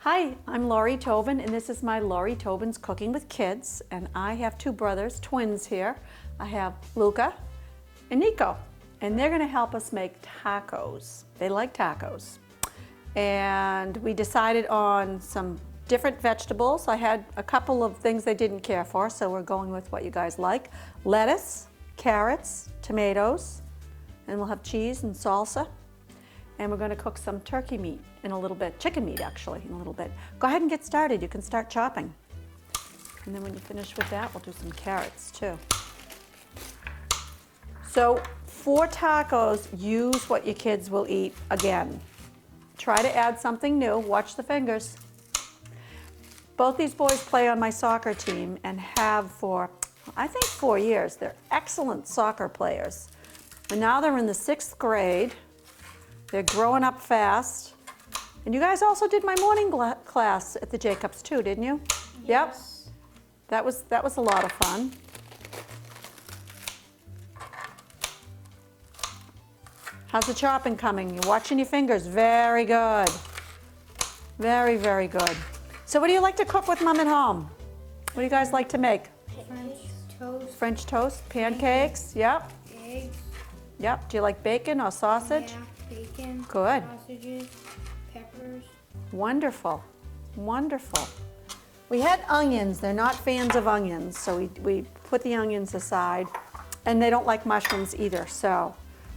Hi, I'm Laurie Tobin, and this is my Laurie Tobin's Cooking with Kids, and I have two brothers, twins here. I have Luca and Nico, and they're gonna help us make tacos. They like tacos. And we decided on some different vegetables. I had a couple of things they didn't care for, so we're going with what you guys like. Lettuce, carrots, tomatoes, and we'll have cheese and salsa. And we're going to cook some turkey meat in a little bit, chicken meat actually, in a little bit. Go ahead and get started. You can start chopping. And then when you finish with that, we'll do some carrots too. So for tacos, use what your kids will eat again. Try to add something new. Watch the fingers. Both these boys play on my soccer team and have for, I think, 4 years. They're excellent soccer players. And now they're in the 6th grade. They're growing up fast. And you guys also did my morning class at the Jacobs too, didn't you? Yes. Yep. That was a lot of fun. How's the chopping coming? You're watching your fingers. Very good. Very, very good. So what do you like to cook with Mom at home? What do you guys like to make? French toast. French toast, pancakes, yep. Eggs. Yep. Do you like bacon or sausage? Yeah, bacon. Good. Sausages. Peppers. Wonderful, wonderful. We had onions. They're not fans of onions, so we put the onions aside. And they don't like mushrooms either, so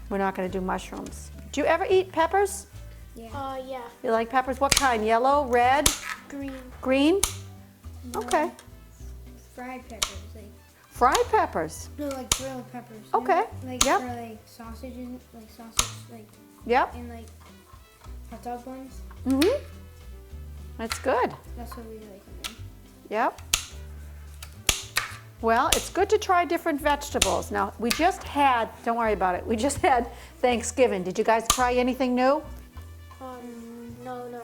we're not going to do mushrooms. Do you ever eat peppers? Yeah. Yeah. You like peppers? What kind? Yellow, red, Green. green? No, Okay. Fried peppers. Fried peppers. No, like grilled peppers. Okay, Like yep. for like sausages, like Yep. and like hot dog buns. Mm-hmm. That's good. That's what we like them Yep. Well, it's good to try different vegetables. Now, we just had, don't worry about it, we just had Thanksgiving. Did you guys try anything new? No, not really.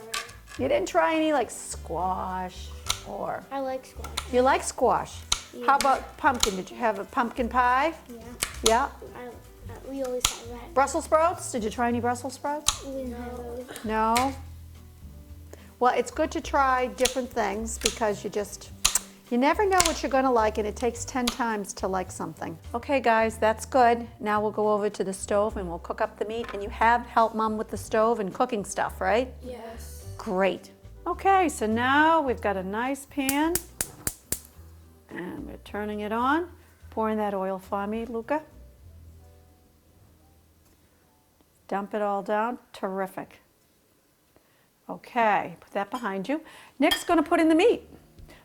You didn't try any like squash or, I like squash. you like squash? Yeah. How about pumpkin? Did you have a pumpkin pie? in. Yeah. Yeah. We always have that. Brussels sprouts? Did you try any Brussels sprouts? We didn't have those. No? Well, it's good to try different things because you never know what you're going to like, and it takes 10 times to like something. Okay, guys, that's good. Now we'll go over to the stove and we'll cook up the meat. And you have helped Mom with the stove and cooking stuff, right? Yes. Great. Okay, so now we've got a nice pan. And we're turning it on. Pouring that oil for me, Luca. Dump it all down. Terrific. Okay, put that behind you. Nick's going to put in the meat.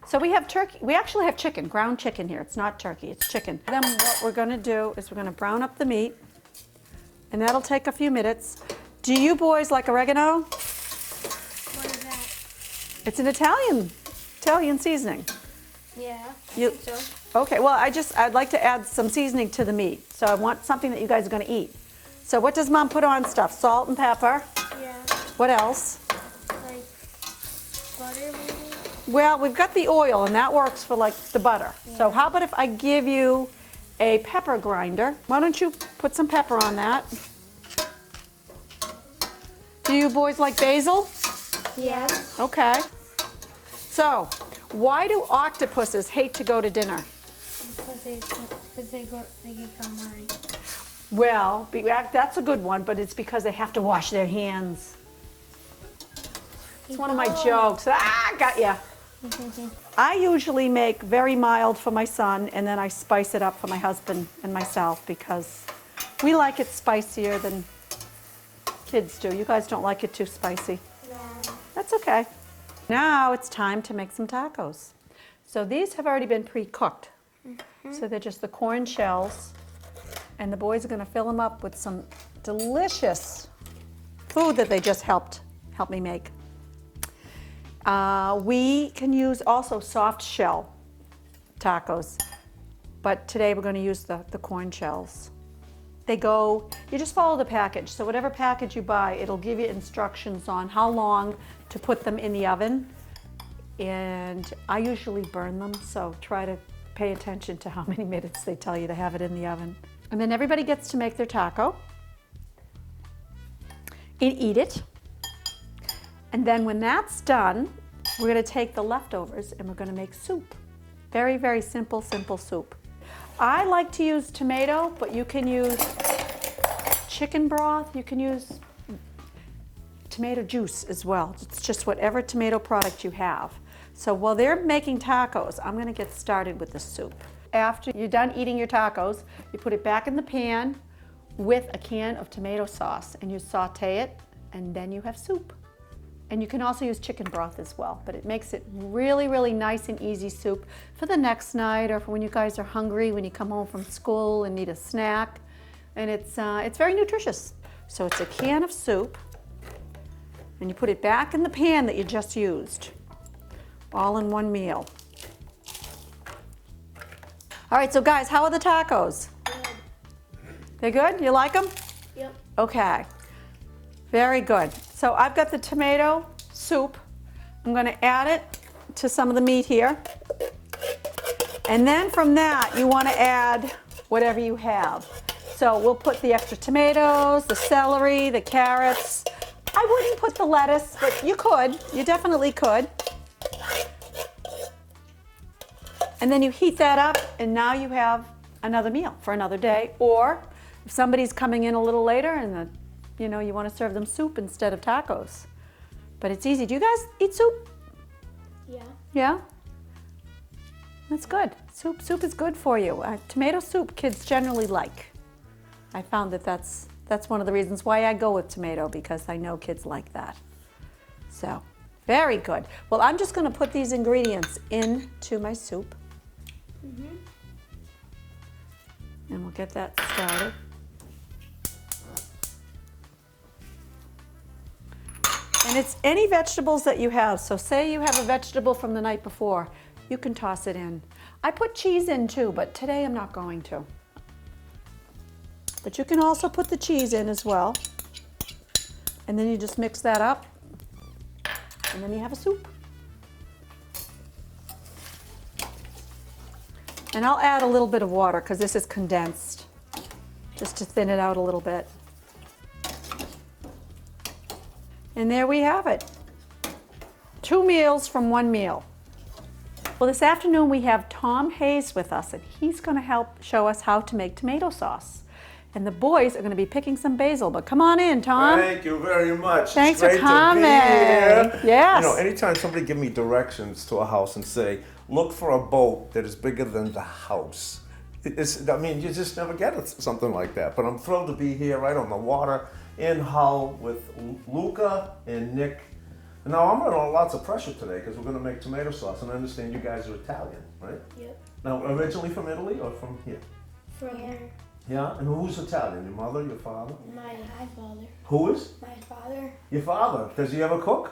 So we have turkey. We actually have chicken, ground chicken here. It's not turkey, it's chicken. Then what we're going to do is we're going to brown up the meat, and that'll take a few minutes. Do you boys like oregano? What is that? It's an Italian seasoning. Yeah. You, okay, well, I'd like to add some seasoning to the meat. So I want something that you guys are going to eat. So what does Mom put on stuff? Salt and pepper. Yeah. What else? Like butter maybe? Well, we've got the oil, and that works for like the butter. So how about if I give you a pepper grinder? Why don't you put some pepper on that? Do you boys like basil? Yes. Okay. So, why do octopuses hate to go to dinner? Because they get calamari. Well, that's a good one, but it's because they have to wash their hands. It's one of my jokes. Got ya. I usually make very mild for my son, and then I spice it up for my husband and myself because we like it spicier than kids do. You guys don't like it too spicy. No. That's okay. Now it's time to make some tacos. So these have already been pre-cooked. So they're just the corn shells, and the boys are going to fill them up with some delicious food that they just helped me make. We can use also soft shell tacos, but today we're going to use the corn shells. You just follow the package. So whatever package you buy, it'll give you instructions on how long to put them in the oven. And I usually burn them, so try to pay attention to how many minutes they tell you to have it in the oven. And then everybody gets to make their taco and eat it. And then when that's done, we're gonna take the leftovers and we're gonna make soup. Very, very simple, simple soup. I like to use tomato, but you can use chicken broth, you can use tomato juice as well. It's just whatever tomato product you have. So while they're making tacos, I'm gonna get started with the soup. After you're done eating your tacos, you put it back in the pan with a can of tomato sauce and you saute it, and then you have soup. And you can also use chicken broth as well, but it makes it really, really nice and easy soup for the next night or for when you guys are hungry, when you come home from school and need a snack. And it's very nutritious. So it's a can of soup, and you put it back in the pan that you just used, all in one meal. All right, so guys, how are the tacos? Good. They're good? You like them? Yep. Okay, very good. So I've got the tomato soup. I'm gonna add it to some of the meat here. And then from that, you wanna add whatever you have. So we'll put the extra tomatoes, the celery, the carrots. I wouldn't put the lettuce, but you could, you definitely could. And then you heat that up, and now you have another meal for another day. Or if somebody's coming in a little later and you want to serve them soup instead of tacos. But it's easy. Do you guys eat soup? Yeah. Yeah? That's good. Soup is good for you. Tomato soup kids generally like. I found that that's one of the reasons why I go with tomato, because I know kids like that. So, very good. Well, I'm just going to put these ingredients into my soup. And we'll get that started. And it's any vegetables that you have. So say you have a vegetable from the night before, you can toss it in. I put cheese in too, but today I'm not going to. But you can also put the cheese in as well. And then you just mix that up. And then you have a soup. And I'll add a little bit of water because this is condensed, just to thin it out a little bit. And there we have it. 2 meals from 1 meal. Well, this afternoon we have Tom Hayes with us, and he's going to help show us how to make tomato sauce. And the boys are going to be picking some basil, but come on in, Tom. Thank you very much. Thanks it's for great coming. To be here. Yes. You know, anytime somebody give me directions to a house and say, look for a boat that is bigger than the house. You just never get it, something like that. But I'm thrilled to be here right on the water in Hull with Luca and Nick. And now I'm under lots of pressure today because we're going to make tomato sauce, and I understand you guys are Italian, right? Yep. Now, originally from Italy or from here? From here. Yeah, and who's Italian? Your mother, your father? My father. Who is? My father. Your father. Does he ever cook?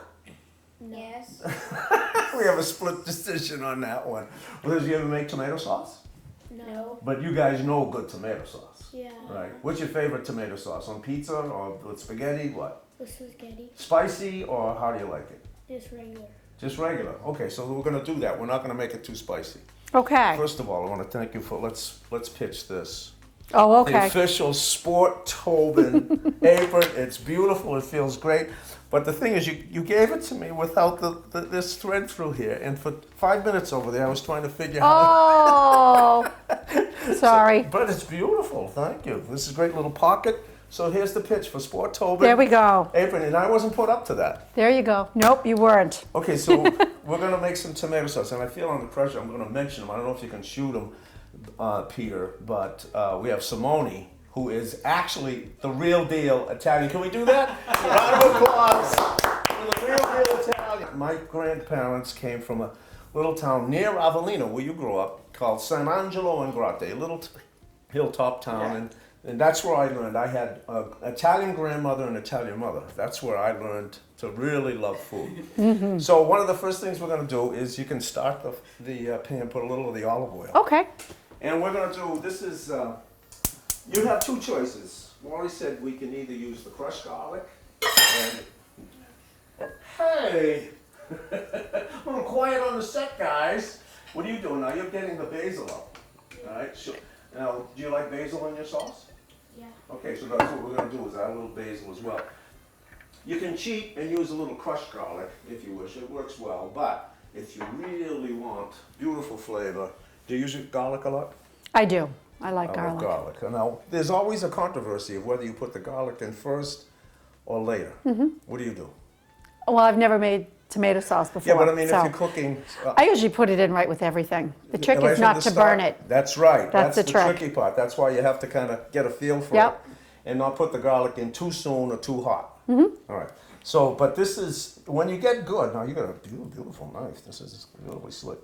No. Yes. We have a split decision on that one. Well, does he ever make tomato sauce? No. But you guys know good tomato sauce. Yeah. Right. What's your favorite tomato sauce? On pizza or with spaghetti? What? With spaghetti. Spicy or how do you like it? Just regular. Just regular. Okay, so we're gonna do that. We're not gonna make it too spicy. Okay. First of all, I want to thank you for let's pitch this. Oh, The okay. official Sport Tobin apron. It's beautiful. It feels great. But the thing is, you gave it to me without this thread through here. And for 5 minutes over there, I was trying to figure out. Oh, sorry. But it's beautiful. Thank you. This is a great little pocket. So here's the pitch for Sport Tobin. There we go. Apron. And I wasn't put up to that. There you go. Nope, you weren't. Okay, so we're going to make some tomato sauce. And I feel under pressure. I'm going to mention them. I don't know if you can shoot them, Peter. But we have Simone, who is actually the real deal Italian. Can we do that? Round of applause for the real deal Italian. My grandparents came from a little town near Avellino, where you grew up, called San Angelo and Grate, a little hilltop town. And that's where I learned. I had an Italian grandmother and Italian mother. That's where I learned to really love food. Mm-hmm. So one of the first things we're going to do is you can start the pan, put a little of the olive oil. Okay. And we're going to do, this is, you have 2 choices. Wally said we can either use the crushed garlic and, hey, a little quiet on the set, guys. What are you doing now? You're getting the basil up. All right, sure. Now, do you like basil in your sauce? Yeah. Okay, so that's what we're going to do is add a little basil as well. You can cheat and use a little crushed garlic if you wish. It works well. But if you really want beautiful flavor, do you use garlic a lot? I do. I like I garlic. love garlic. Now, there's always a controversy of whether you put the garlic in first or later. What do you do? Well, I've never made tomato sauce before. Yeah, but I mean, so if you're cooking... I usually put it in right with everything. The trick right is from not the to start. burn it. That's right. That's the the trick. tricky part. That's why you have to kind of get a feel for Yep. it and not put the garlic in too soon or too hot. All right. So, but this is, when you get good, now you got a beautiful knife. This is really slick.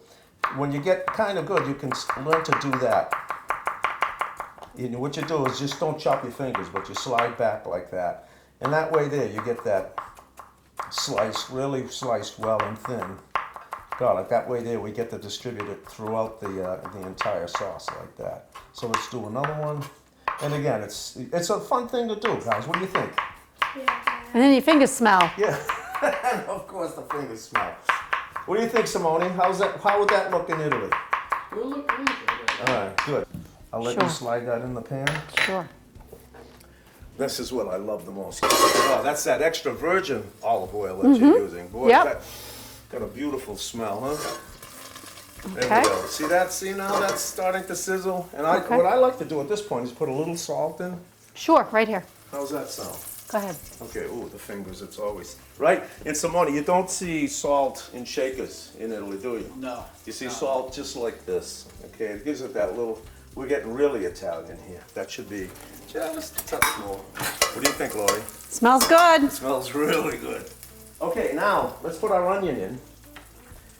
When you get kind of good, you can learn to do that. And what you do is just don't chop your fingers, but you slide back like that. And that way there, you get that sliced, really sliced well and thin garlic. That way there, we get to distribute it throughout the entire sauce like that. So let's do another one. And again, it's a fun thing to do, guys. What do you think? Yeah. And then your fingers smell. Yeah, and of course the fingers smell. What do you think, Simone? How would that look in Italy? It'll look really good. All right, good. I'll let you Sure. slide that in the pan. Sure. This is what I love the most. Oh, that's that extra virgin olive oil that you're using. Boy, Yep. that got a beautiful smell, huh? There Okay. we go. See that? See now that's starting to sizzle? And Okay. what I like to do at this point is put a little salt in. Sure, right here. How's that sound? Go ahead. Okay, ooh, the fingers, it's always... Right? In Simone, you don't see salt in shakers in Italy, do you? No. You see No. salt just like this. Okay, it gives it that little... We're getting really Italian here. That should be just a touch more. What do you think, Lori? Smells good. Smells really good. Okay, now, let's put our onion in.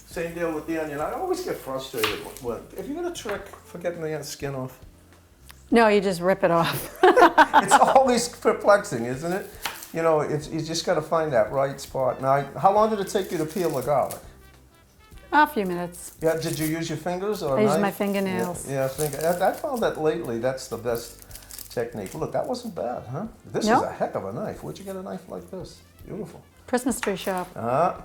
Same deal with the onion. I always get frustrated when... If you got a trick for getting the skin off? No, you just rip it off. It's always perplexing, isn't it? You know, you just got to find that right spot. Now, how long did it take you to peel the garlic? A few minutes. Yeah, did you use your fingers or a I used knife? my fingernails. Yeah, I found that lately. That's the best technique. Look, that wasn't bad, huh? This No. is a heck of a knife. Where'd you get a knife like this? Beautiful. Christmas tree shop.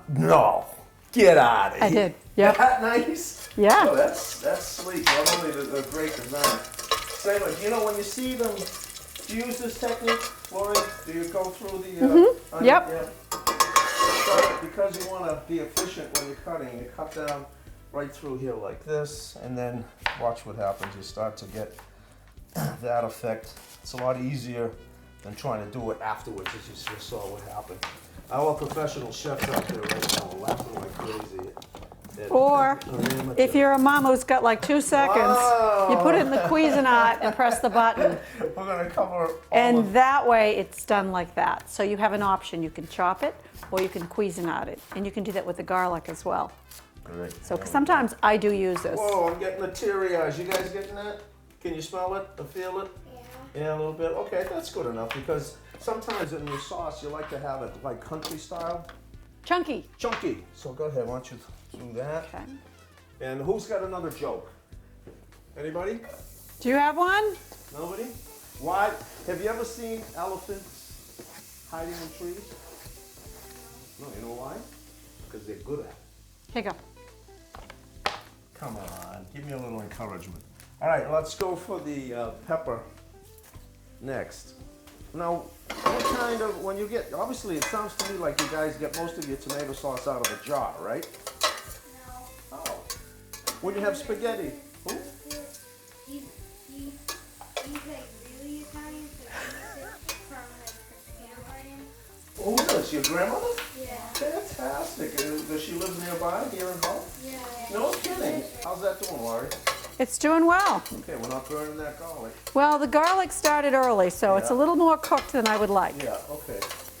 No. Get out of here. I did. Yep. That nice? Yeah. Oh, that's sleek. Not only the great design. Same way, you know, when you see them, do you use this technique, Lori? Do you go through the... onion? Yep. Yeah. So, because you want to be efficient when you're cutting, you cut down right through here like this, and then watch what happens. You start to get that effect. It's a lot easier than trying to do it afterwards, as you just saw what happened. Our professional chefs out there right now are laughing like crazy. Or if you're a mom who's got like 2 seconds, Wow. you put it in the Cuisinart and press the button. We're going to cover all And of that way it's done like that. So you have an option. You can chop it or you can Cuisinart it. And you can do that with the garlic as well. Great. So 'cause sometimes I do use this. Whoa, I'm getting the teary eyes. You guys getting that? Can you smell it or feel it? Yeah. Yeah, a little bit. Okay, that's good enough because sometimes in your sauce you like to have it like country style, Chunky. chunky. So go ahead, why don't you do that? Okay. And who's got another joke? Anybody? Do you have one? Nobody? Why? Have you ever seen elephants hiding in trees? No, you know why? Because they're good at it. Here you go. Come on, give me a little encouragement. All right, let's go for the pepper next. Now, what kind of, when you get, obviously it sounds to me like you guys get most of your tomato sauce out of a jar, right? No. Oh. When you have spaghetti. Who? He's like really Italian, so he used it from like the grandma. Who is? Your grandmother? Yeah. Fantastic. And does she live nearby, here in Hull? Yeah. No kidding. How's that doing, Laurie? It's doing well. Okay, we're not burning that garlic. Well, the garlic started early, so it's a Yeah. little more cooked than I would like. Yeah, okay.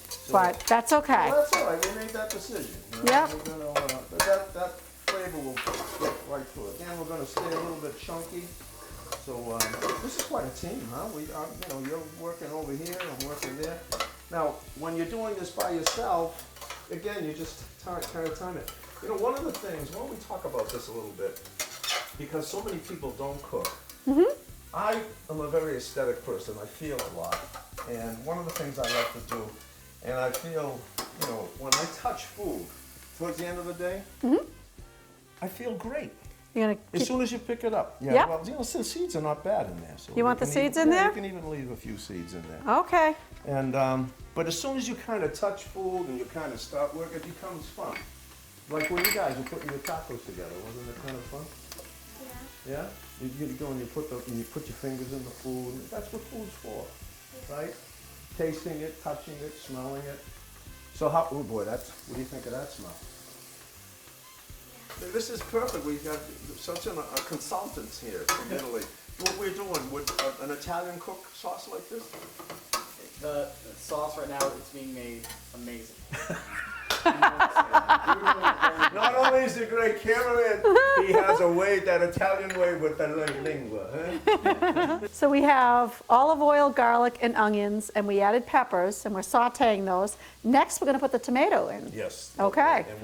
So, But that's okay. well, that's all right. We made that decision. You know? Yep. We're gonna, that flavor will get right through it. And we're going to stay a little bit chunky. So this is quite a team, huh? You know, you're working over here, I'm working there. Now, when you're doing this by yourself, again, you just kind of time it. You know, one of the things, why don't we talk about this a little bit? Because so many people don't cook. I am a very aesthetic person. I feel a lot. And one of the things I like to do, and I feel, you know, when I touch food towards the end of the day, I feel great. You're gonna As keep, soon as you pick it up. Yeah, Yep. well, you know, the seeds are not bad in there. So You want can the seeds even, in yeah, there? You can even leave a few seeds in there. okay. And But as soon as you kind of touch food and you kind of start work, it becomes fun. Like when you guys were putting your tacos together, wasn't it kind of fun? Yeah. Yeah? You go and you put your fingers in the food. That's what food's for, right? Tasting it, touching it, smelling it. So how, oh boy, what do you think of that smell? This is perfect. We got such a consultant here from Italy. What we're doing, would an Italian cook sauce like this? The sauce right now it's being made amazing. Not only is he a great cameraman, he has a way, that Italian way with the lingua. Huh? So we have olive oil, garlic, and onions, and we added peppers, and we're sauteing those. Next, we're gonna put the tomato in. Yes. Okay. And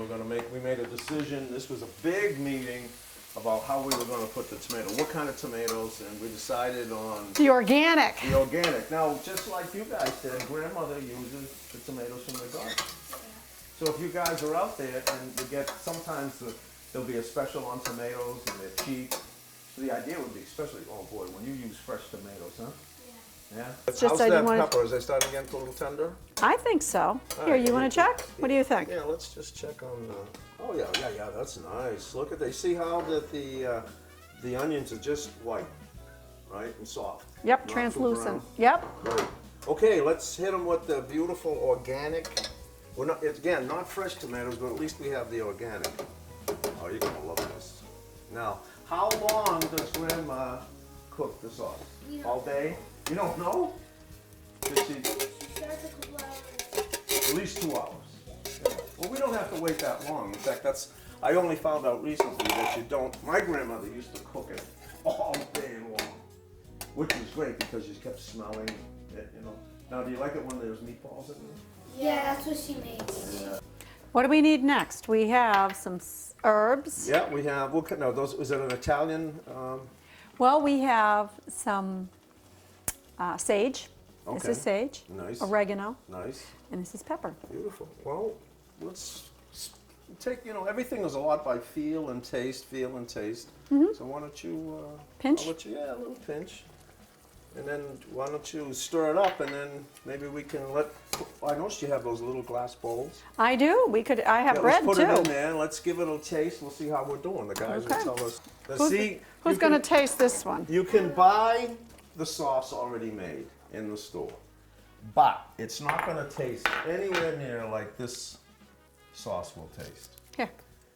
we made a decision. This was a big meeting about how we were going to put the tomato, what kind of tomatoes, and we decided on The organic. the organic. Now, just like you guys said, grandmother uses the tomatoes from the garden. So if you guys are out there and you get, sometimes there'll be a special on tomatoes and they're cheap. So the idea would be, especially, oh boy, when you use fresh tomatoes, huh? Yeah. It's just How's I that didn't wanna- pepper? Is they starting to get a little tender? I think so. All Here, right, you wanna check? What do you think? Yeah, let's just check on. Oh yeah, that's nice. Look at they see how that the onions are just white, right, and soft. Yep, Not too translucent. brown. Yep. Great. Okay, let's hit them with the beautiful organic. We're not, again, not fresh tomatoes, but at least we have the organic. Oh, you're gonna love this. Now, how long does Grandma cook the sauce? All day? You don't know? Does she? She starts a couple hours. At least 2 hours. Yeah. Well, we don't have to wait that long. In fact, I only found out recently that you don't. My grandmother used to cook it all day long, which was great because you kept smelling it, you know. Now, do you like it when there's meatballs in there? Yeah, that's what she makes. Yeah. What do we need next? We have some herbs. Yeah, we have. No, those. Is it an Italian? Well, we have some sage. This Okay. is sage. Nice. Oregano. Nice. And this is pepper. Beautiful. Well, let's take. You know, everything is a lot by feel and taste. Feel and taste. So why don't you? Pinch? I'll let you, yeah, a little pinch. And then why don't you stir it up, and then maybe we can I noticed you have those little glass bowls. I do. I have Yeah, bread let's put too. it in there, and let's give it a taste. We'll see how we're doing. The guys Okay. will tell us. Who's you going to can- taste this one? You can buy the sauce already made in the store, but it's not going to taste anywhere near like this sauce will taste. Here,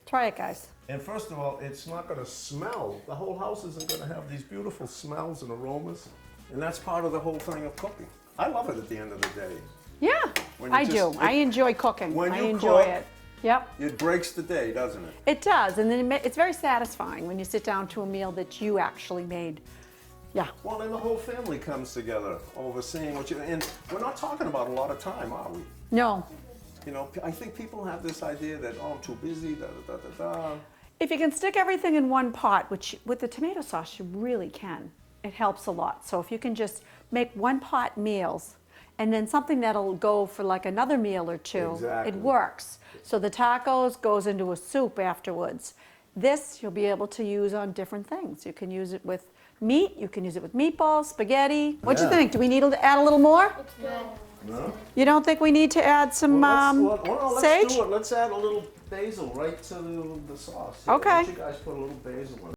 try it, guys. And first of all, it's not going to smell. The whole house isn't going to have these beautiful smells and aromas. And that's part of the whole thing of cooking. I love it at the end of the day. Yeah, When you I do. just- I enjoy cooking. when I you enjoy cook- it. Yep, It breaks the day, doesn't it? it does. And then it's very satisfying when you sit down to a meal that you actually made. Yeah. Well, then the whole family comes together over seeing what you, and we're not talking about a lot of time, are we? No. You know, I think people have this idea that, oh, I'm too busy, da da da da da. If you can stick everything in one pot, which with the tomato sauce you really can, it helps a lot. So if you can just make one pot meals and then something that'll go for like another meal or two, Exactly. it works. So the tacos goes into a soup afterwards. This you'll be able to use on different things. You can use it with meat, you can use it with meatballs, spaghetti. What do you Yeah. think? Do we need to add a little more? It's good. No? You don't think we need to add some Let's sage? do it. Let's add a little basil right to the sauce. Okay. Why don't you guys put a little basil in